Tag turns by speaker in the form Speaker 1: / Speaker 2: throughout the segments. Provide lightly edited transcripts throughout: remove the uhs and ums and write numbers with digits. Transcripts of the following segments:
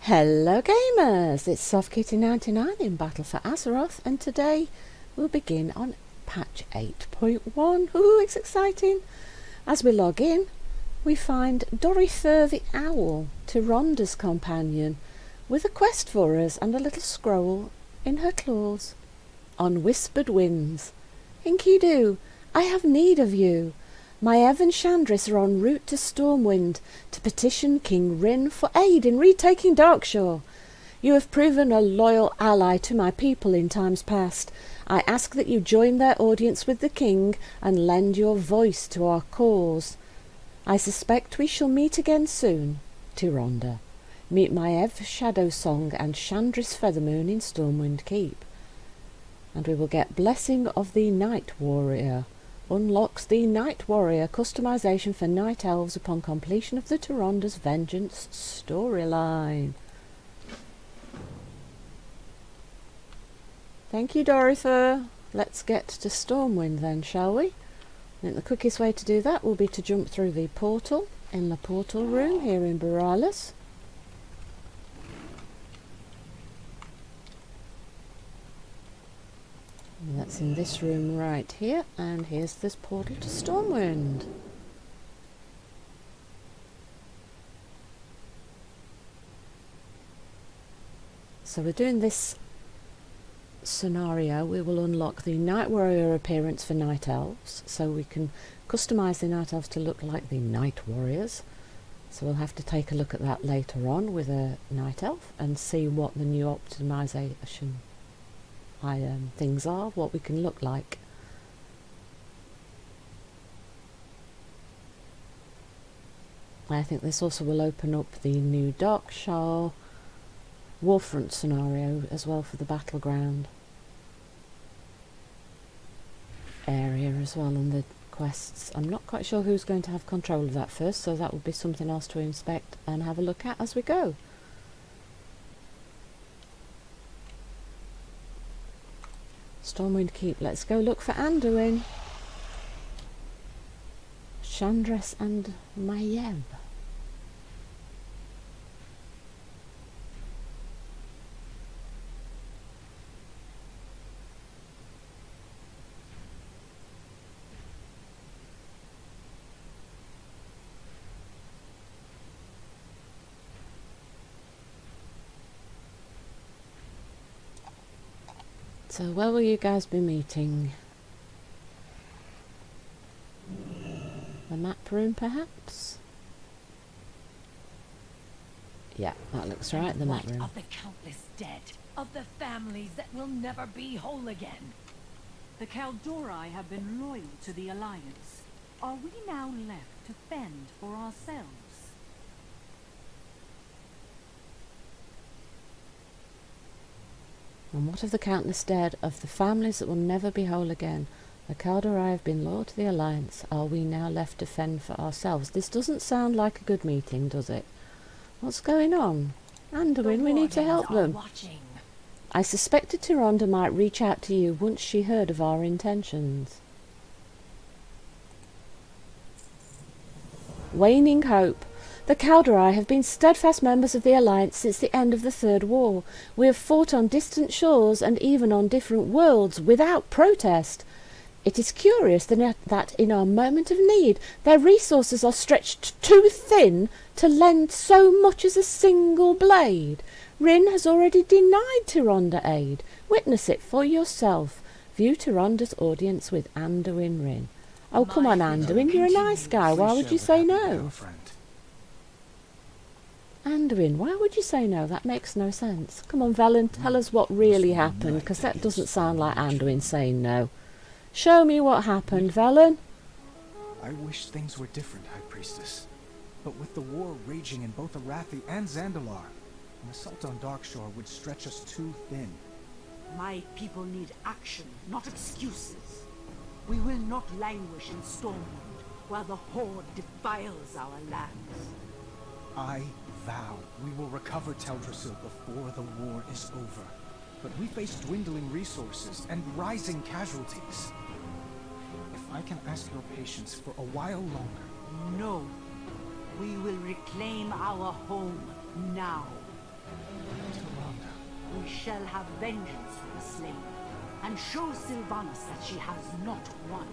Speaker 1: Hello gamers, it's SoftKitty99 in Battle for Azeroth, and today we'll begin on patch 8.1. Ooh, it's exciting! As we log in, we find Dorothy the Owl, Tyrande's companion, with a quest for us and a little scroll in her claws. On whispered winds. Enkidu, I have need of you. Maiev and Chandris are en route to Stormwind to petition King Rin for aid in retaking Darkshore. You have proven a loyal ally to my people in times past. I ask that you join their audience with the king and lend your voice to our cause. I suspect we shall meet again soon. Tyrande. Meet Maiev Shadowsong and Chandris Feathermoon in Stormwind Keep. And we will get Blessing of the Night Warrior. Unlocks the Night Warrior customization for Night Elves upon completion of the Tyrande's Vengeance storyline. Thank you, Dorothy. Let's get to Stormwind then, shall we? I think the quickest way to do that will be to jump through the portal in the portal room here in Borealis. And that's in this room right here, and here's this portal to Stormwind. So we're doing this scenario. We will unlock the Night Warrior appearance for Night Elves, so we can customise the Night Elves to look like the Night Warriors. So we'll have to take a look at that later on with a Night Elf and see what the new optimisation things are, what we can look like. I think this also will open up the new Darkshore Warfront scenario as well for the battleground area as well, and the quests. I'm not quite sure who's going to have control of that first, so that will be something else to inspect and have a look at as we go. Stormwind Keep, let's go look for Anduin, Chandris and Maiev. So where will you guys be meeting? The map room, perhaps? Yeah, that looks right, the map room.
Speaker 2: Of the countless dead, of the families that will never be whole again.
Speaker 3: The Kaldori have been loyal to the Alliance. Are we now left to fend for ourselves?
Speaker 1: And what of the countless dead, of the families that will never be whole again? The Kaldori have been loyal to the Alliance. Are we now left to fend for ourselves? This doesn't sound like a good meeting, does it? What's going on? Anduin, we need to help them. I suspected Tyrande might reach out to you once she heard of our intentions. Waning hope. The Kaldori have been steadfast members of the Alliance since the end of the Third War. We have fought on distant shores and even on different worlds without protest. It is curious that in our moment of need, their resources are stretched too thin to lend so much as a single blade. Rin has already denied Tyrande aid. Witness it for yourself. View Tyrande's audience with Anduin Rin. Oh, come on, Anduin, you're a nice guy. Why would you say no? Anduin, why would you say no? That makes no sense. Come on, Velen, tell us what really happened, because that doesn't sound like Anduin saying no. Show me what happened, Velen.
Speaker 4: I wish things were different, High Priestess. But with the war raging in both Arathi and Zandalar, an assault on Darkshore would stretch us too thin.
Speaker 3: My people need action, not excuses. We will not languish in Stormwind while the Horde defiles our lands.
Speaker 4: I vow we will recover Teldrasill before the war is over. But we face dwindling resources and rising casualties. If I can ask your patience for a while longer...
Speaker 3: No. We will reclaim our home now. We shall have vengeance for the slain, and show Sylvanas that she has not won.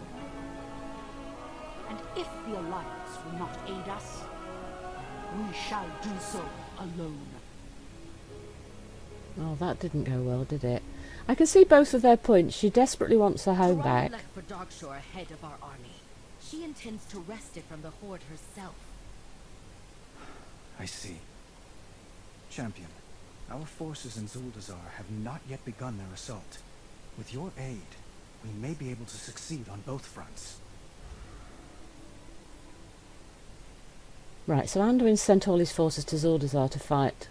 Speaker 3: And if the Alliance will not aid us, we shall do so alone.
Speaker 1: Oh, that didn't go well, did it? I can see both of their points. She desperately wants her home
Speaker 5: Tyrande
Speaker 1: back.
Speaker 5: left for Darkshore ahead of our army. She intends to wrest it from the Horde herself.
Speaker 4: I see. Champion, our forces in Zuldazar have not yet begun their assault. With your aid, we may be able to succeed on both fronts.
Speaker 1: Right, so Anduin sent all his forces to Zuldazar to fight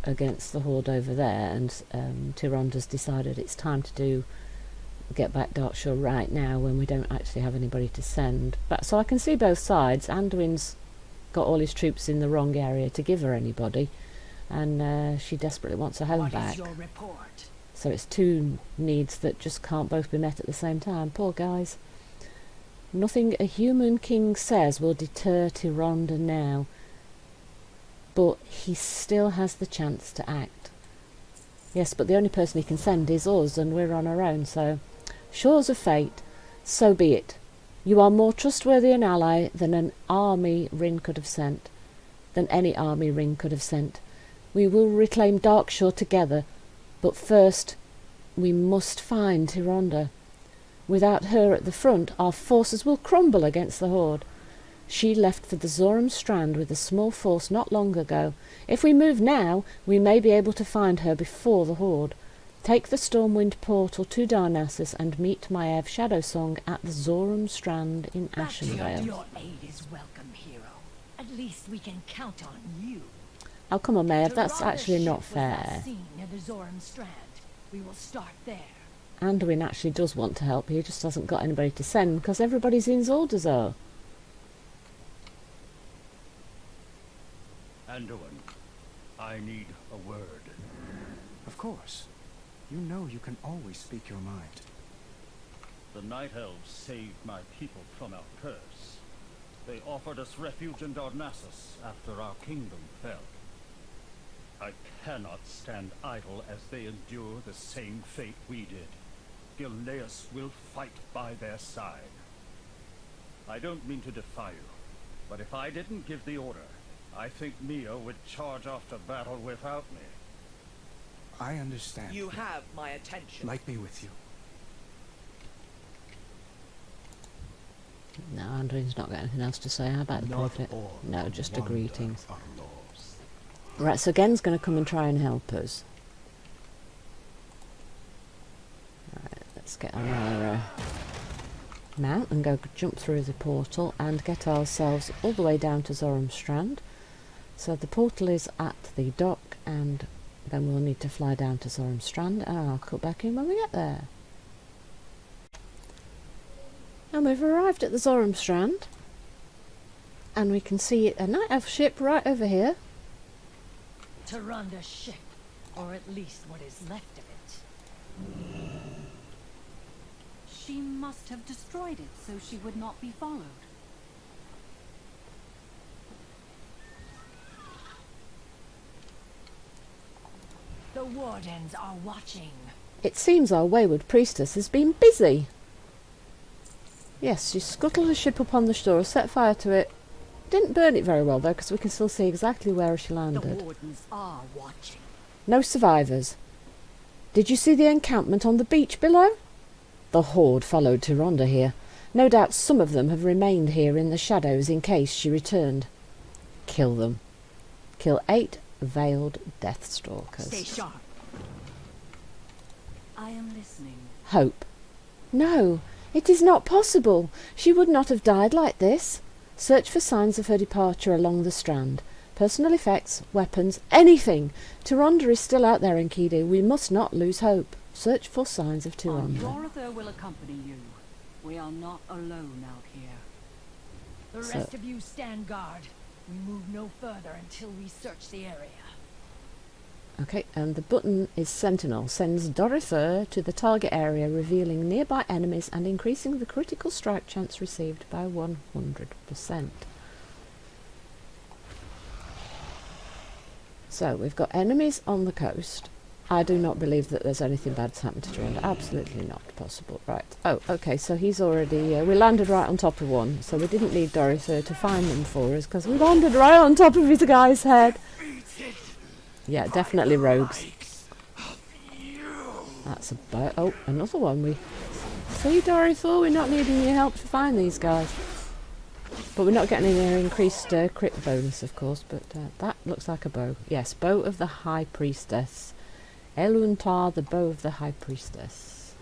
Speaker 1: against the Horde over there, and Tyrande's decided it's time to get back Darkshore right now when we don't actually have anybody to send. But so I can see both sides. Anduin's got all his troops in the wrong area to give her anybody, and she desperately wants her home back.
Speaker 2: What is your report?
Speaker 1: So it's two needs that just can't both be met at the same time. Poor guys. Nothing a human king says will deter Tyrande now, but he still has the chance to act. Yes, but the only person he can send is us, and we're on our own, so shores of fate, so be it. You are more trustworthy an ally than an army Rin could have sent, than any army Rin could have sent. We will reclaim Darkshore together, but first we must find Tyrande. Without her at the front, our forces will crumble against the Horde. She left for the Zoram Strand with a small force not long ago. If we move now, we may be able to find her before the Horde. Take the Stormwind portal to Darnassus and meet Maiev Shadowsong at the Zoram Strand in Ashenvale.
Speaker 2: Your aid is welcome, hero. At least we can count on you.
Speaker 1: Oh, come on, Maiev, that's
Speaker 2: Tyrande's
Speaker 1: actually not
Speaker 2: ship was last
Speaker 1: fair.
Speaker 2: seen near the Zoram Strand. We will start there.
Speaker 1: Anduin actually does want to help. He just hasn't got anybody to send because everybody's in Zuldazar.
Speaker 6: Anduin, I need a word.
Speaker 4: Of course. You know you can always speak your mind.
Speaker 6: The Night Elves saved my people from our curse. They offered us refuge in Darnassus after our kingdom fell. I cannot stand idle as they endure the same fate we did. Gilneas will fight by their side. I don't mean to defy you, but if I didn't give the order, I think Mia would charge off to battle without me.
Speaker 4: I understand.
Speaker 7: You have my attention.
Speaker 4: Light be with you.
Speaker 1: No, Anduin's not got anything else to say. How about the prophet? No, just a greetings. Right, so Gen's going to come and try and help us. Right, let's get on our mount and go jump through the portal and get ourselves all the way down to Zoram Strand. So the portal is at the dock, and then we'll need to fly down to Zoram Strand, and I'll cut back in when we get there. And we've arrived at the Zoram Strand, and we can see a night elf ship right over here.
Speaker 2: Tyrande's ship, or at least what is left of it.
Speaker 8: She must have destroyed it so she would not be followed.
Speaker 2: The wardens are watching.
Speaker 1: It seems our wayward priestess has been busy. Yes, she scuttled a ship up on the shore, set fire to it. Didn't burn it very well though, because we can still see exactly where she
Speaker 3: The
Speaker 1: landed.
Speaker 3: wardens are watching.
Speaker 1: No survivors. Did you see the encampment on the beach below? The Horde followed Tyrande here. No doubt some of them have remained here in the shadows in case she returned. Kill them. Kill 8 veiled Deathstalkers.
Speaker 3: Stay sharp.
Speaker 8: I am listening.
Speaker 1: Hope. No, it is not possible. She would not have died like this. Search for signs of her departure along the strand. Personal effects, weapons, anything. Tyrande is still out there in Kidu. We must not lose hope. Search for signs of Tyrande.
Speaker 8: Dorother will accompany you. We are not alone out here.
Speaker 2: The
Speaker 1: So-
Speaker 2: rest of you stand guard. We move no further until we search the area.
Speaker 1: Okay, and the button is Sentinel. Sends Dorother to the target area, revealing nearby enemies and increasing the critical strike chance received by 100%. So we've got enemies on the coast. I do not believe that there's anything bad's happened to Tyrande. Absolutely not possible. Right. Oh, okay, so he's already... we landed right on top of one, so we didn't need Dorothy to find them for us, because we landed right on top of his guy's head. Yeah, definitely rogues. That's a bow. Oh, another one. We see, Dorothy, we're not needing your help to find these guys. But we're not getting any increased crit bonus, of course, but that looks like a bow. Yes, bow of the High Priestess. Eluntar, the bow of the High Priestess.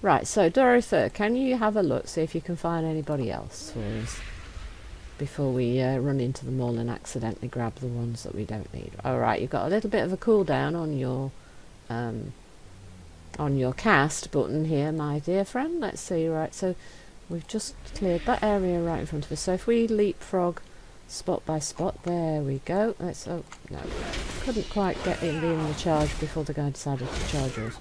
Speaker 1: Right, so Dorothy, can you have a look, see if you can find anybody else for us before we run into them all and accidentally grab the ones that we don't need. Alright, you've got a little bit of a cooldown on your cast button here, my dear friend. Let's see, right, so we've just cleared that area right in front of us. So if we leapfrog spot by spot, there we go. Let's, oh, no, couldn't quite get in the charge before the guy decided to charge us.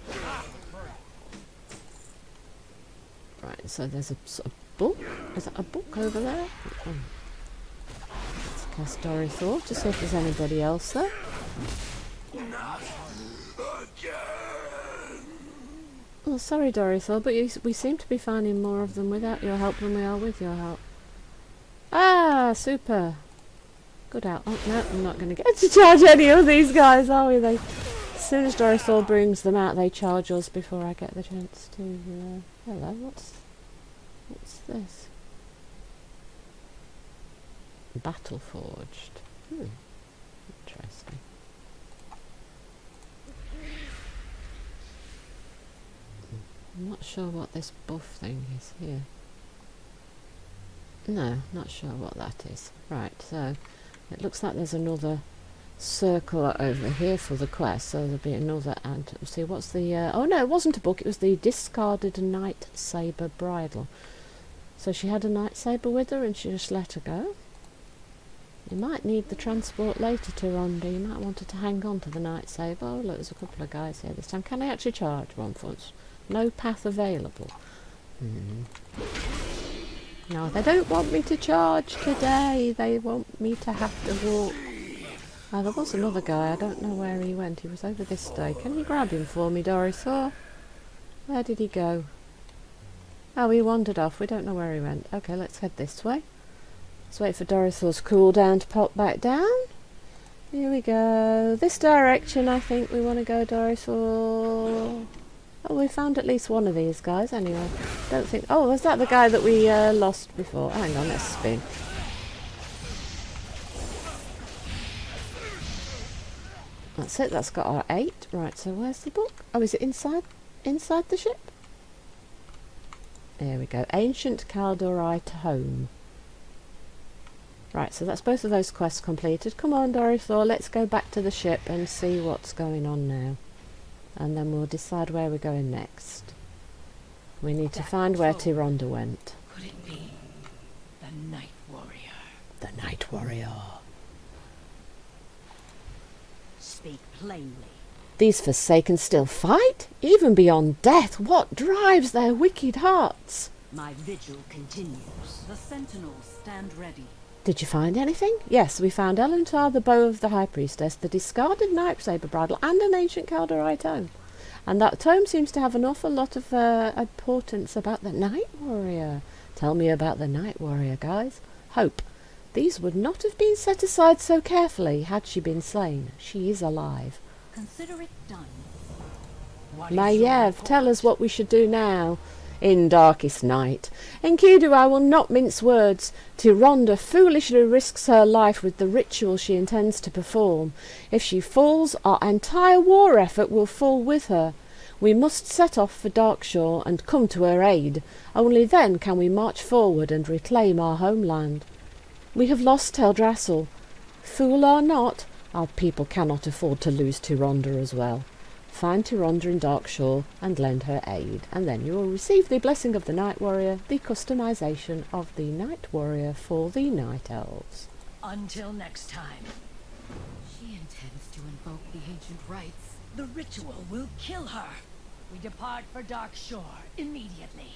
Speaker 1: Right, so there's a sort of book. Is that a book over there? Oh. Let's cast Dorothy to see if there's anybody else there. Oh, sorry, Dorothy, but we seem to be finding more of them without your help than we are with your help. Ah, super. Good out. Oh, no, I'm not going to get to charge any of these guys, are we? As soon as Dorothy brings them out, they charge us before I get the chance to... hello, what's this? Battle Forged. Interesting. I'm not sure what this buff thing is here. No, not sure what that is. Right, so it looks like there's another circle over here for the quest, so there'll be another, and see what's the oh no, it wasn't a book, it was the discarded night saber bridle. So she had a night saber with her and she just let her go. You might need the transport later, Tyrande. You might want her to hang on to the night saber. Oh look, there's a couple of guys here this time. Can I actually charge one for us? No path available. No, they don't want me to charge today. They want me to have to walk. Oh, there was another guy. I don't know where he went. He was over this way. Can you grab him for me, Dorothy? Where did he go? Oh, he wandered off. We don't know where he went. Okay, let's head this way. Let's wait for Dorothy's cooldown to pop back down. Here we go. This direction, I think we want to go, Dorothy. Oh, we found at least one of these guys anyway. Don't think... Oh, was that the guy that we lost before? Hang on, let's spin. That's it, that's got our 8. Right, so where's the book? Oh, is it inside the ship? There we go. Ancient Kaldorite Home. Right, so that's both of those quests completed. Come on, Dorothy, let's go back to the ship and see what's going on now. And then we'll decide where we're going next. We need to find where Tyrande went.
Speaker 2: Could it be the Night Warrior?
Speaker 1: The Night Warrior.
Speaker 3: Speak plainly.
Speaker 1: These Forsaken still fight? Even beyond death, what drives their wicked hearts?
Speaker 3: My vigil continues.
Speaker 5: The sentinels stand ready.
Speaker 1: Did you find anything? Yes, we found Eluntar, the bow of the High Priestess, the discarded night saber bridle, and an ancient Kaldorite tome. And that tome seems to have an awful lot of importance about the Night Warrior. Tell me about the Night Warrior, guys. Hope. These would not have been set aside so carefully had she been slain. She is alive.
Speaker 5: Consider it done.
Speaker 1: Maiev, tell us what we should do now. In darkest night, Enkidu, I will not mince words. Tyrande foolishly risks her life with the ritual she intends to perform. If she falls, our entire war effort will fall with her. We must set off for Darkshore and come to her aid. Only then can we march forward and reclaim our homeland. We have lost Teldrasill. Fool or not, our people cannot afford to lose Tyrande as well. Find Tyrande in Darkshore and lend her aid, and then you will receive the blessing of the Night Warrior, the customization of the Night Warrior for the Night Elves.
Speaker 2: Until next time,
Speaker 5: She intends to invoke the ancient rites.
Speaker 2: the ritual will kill her. We depart for Darkshore immediately.